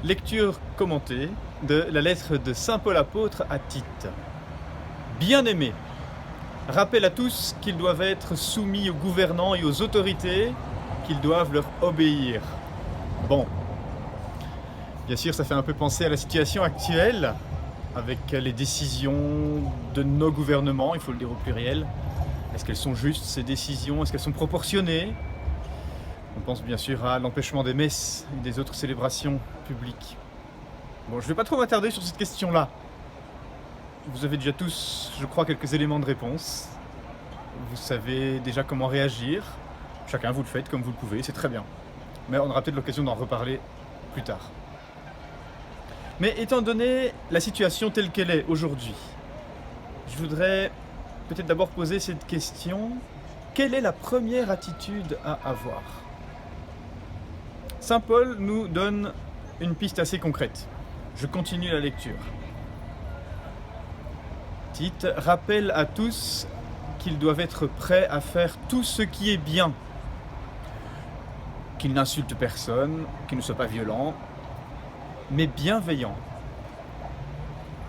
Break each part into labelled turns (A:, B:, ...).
A: Lecture commentée de la lettre de Saint Paul apôtre à Tite. Bien-aimés, rappelle à tous qu'ils doivent être soumis aux gouvernants et aux autorités, qu'ils doivent leur obéir. Bon, bien sûr, ça fait un peu penser à la situation actuelle, avec les décisions de nos gouvernements, il faut le dire au pluriel. Est-ce qu'elles sont justes, ces décisions? Est-ce qu'elles sont proportionnées? On pense bien sûr à l'empêchement des messes et des autres célébrations publiques. Bon, je ne vais pas trop m'attarder sur cette question-là. Vous avez déjà tous, je crois, quelques éléments de réponse. Vous savez déjà comment réagir. Chacun, vous le faites comme vous le pouvez, c'est très bien. Mais on aura peut-être l'occasion d'en reparler plus tard. Mais étant donné la situation telle qu'elle est aujourd'hui, je voudrais peut-être d'abord poser cette question. Quelle est la première attitude à avoir? Saint Paul nous donne une piste assez concrète. Je continue la lecture. Tite rappelle à tous qu'ils doivent être prêts à faire tout ce qui est bien, qu'ils n'insultent personne, qu'ils ne soient pas violents, mais bienveillants,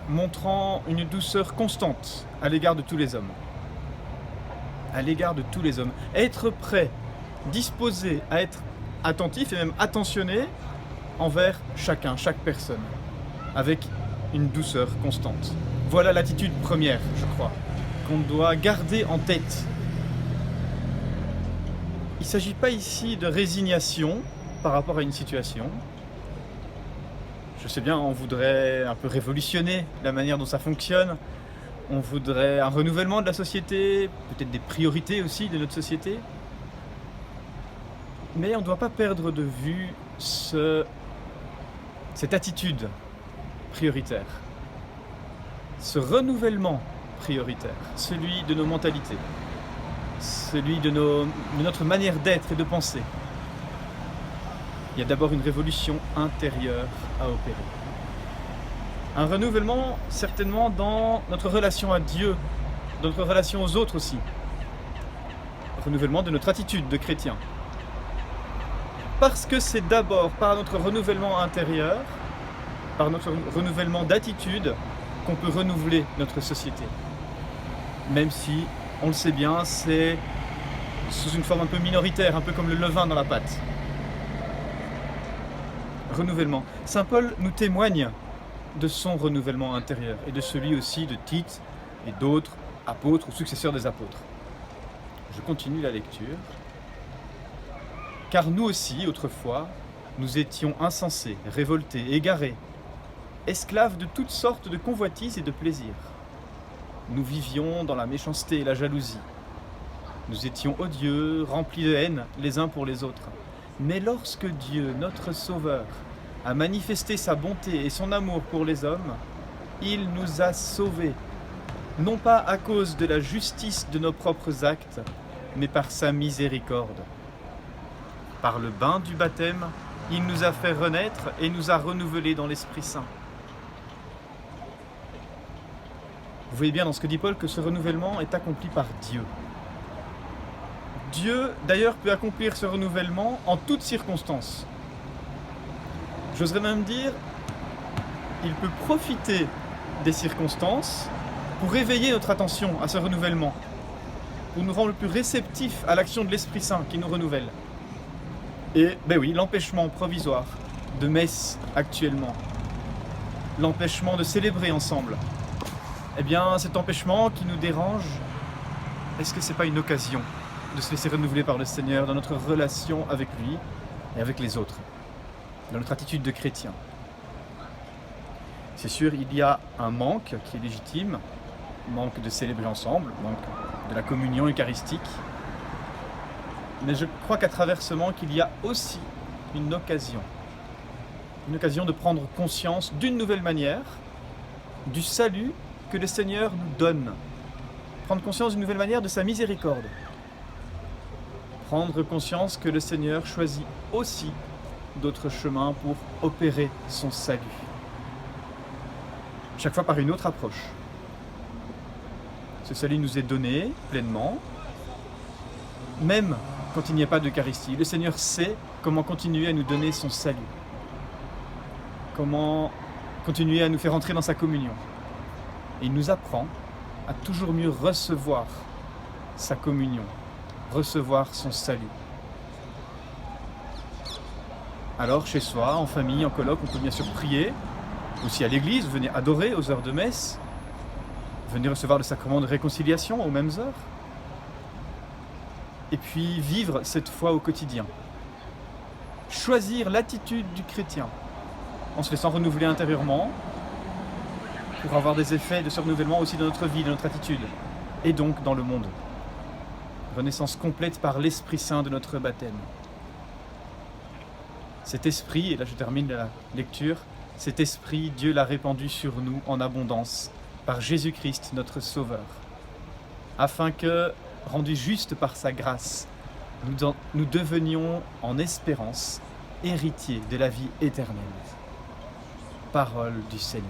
A: montrant une douceur constante à l'égard de tous les hommes. À l'égard de tous les hommes. Être prêt, disposé à être attentif et même attentionné envers chacun, chaque personne, avec une douceur constante. Voilà l'attitude première, je crois, qu'on doit garder en tête. Il ne s'agit pas ici de résignation par rapport à une situation. Je sais bien, on voudrait un peu révolutionner la manière dont ça fonctionne. On voudrait un renouvellement de la société, peut-être des priorités aussi de notre société. Mais on ne doit pas perdre de vue cette attitude prioritaire, ce renouvellement prioritaire, celui de nos mentalités, celui de notre manière d'être et de penser. Il y a d'abord une révolution intérieure à opérer. Un renouvellement certainement dans notre relation à Dieu, dans notre relation aux autres aussi. Un renouvellement de notre attitude de chrétien. Parce que c'est d'abord par notre renouvellement intérieur, par notre renouvellement d'attitude, qu'on peut renouveler notre société. Même si, on le sait bien, c'est sous une forme un peu minoritaire, un peu comme le levain dans la pâte. Renouvellement. Saint Paul nous témoigne de son renouvellement intérieur et de celui aussi de Tite et d'autres apôtres ou successeurs des apôtres. Je continue la lecture. Car nous aussi, autrefois, nous étions insensés, révoltés, égarés, esclaves de toutes sortes de convoitises et de plaisirs. Nous vivions dans la méchanceté et la jalousie. Nous étions odieux, remplis de haine les uns pour les autres. Mais lorsque Dieu, notre Sauveur, a manifesté sa bonté et son amour pour les hommes, il nous a sauvés, non pas à cause de la justice de nos propres actes, mais par sa miséricorde. Par le bain du baptême, il nous a fait renaître et nous a renouvelés dans l'Esprit Saint. Vous voyez bien dans ce que dit Paul que ce renouvellement est accompli par Dieu. Dieu, d'ailleurs, peut accomplir ce renouvellement en toutes circonstances. J'oserais même dire, il peut profiter des circonstances pour éveiller notre attention à ce renouvellement, pour nous rendre le plus réceptifs à l'action de l'Esprit Saint qui nous renouvelle. Et, ben oui, l'empêchement provisoire de messe actuellement, l'empêchement de célébrer ensemble, eh bien, cet empêchement qui nous dérange, est-ce que c'est pas une occasion de se laisser renouveler par le Seigneur dans notre relation avec lui et avec les autres, dans notre attitude de chrétien? C'est sûr, il y a un manque qui est légitime, manque de célébrer ensemble, manque de la communion eucharistique. Mais je crois qu'à travers ce manque, il y a aussi une occasion de prendre conscience d'une nouvelle manière du salut que le Seigneur nous donne. Prendre conscience d'une nouvelle manière de sa miséricorde. Prendre conscience que le Seigneur choisit aussi d'autres chemins pour opérer son salut. Chaque fois par une autre approche. Ce salut nous est donné pleinement, même quand il n'y a pas d'Eucharistie. Le Seigneur sait comment continuer à nous donner son salut. comment continuer à nous faire entrer dans sa communion. Et il nous apprend à toujours mieux recevoir sa communion, recevoir son salut. Alors, chez soi, en famille, en colloque, on peut bien sûr prier. Aussi à l'église, venez adorer aux heures de messe. Venez recevoir le sacrement de réconciliation aux mêmes heures. Et puis vivre cette foi au quotidien. Choisir l'attitude du chrétien en se laissant renouveler intérieurement pour avoir des effets de ce renouvellement aussi dans notre vie, dans notre attitude et donc dans le monde. Renaissance complète par l'Esprit Saint de notre baptême. Cet esprit, et là je termine la lecture, cet esprit, Dieu l'a répandu sur nous en abondance par Jésus-Christ notre Sauveur, afin que, rendus justes par sa grâce, nous devenions en espérance héritiers de la vie éternelle. Parole du Seigneur.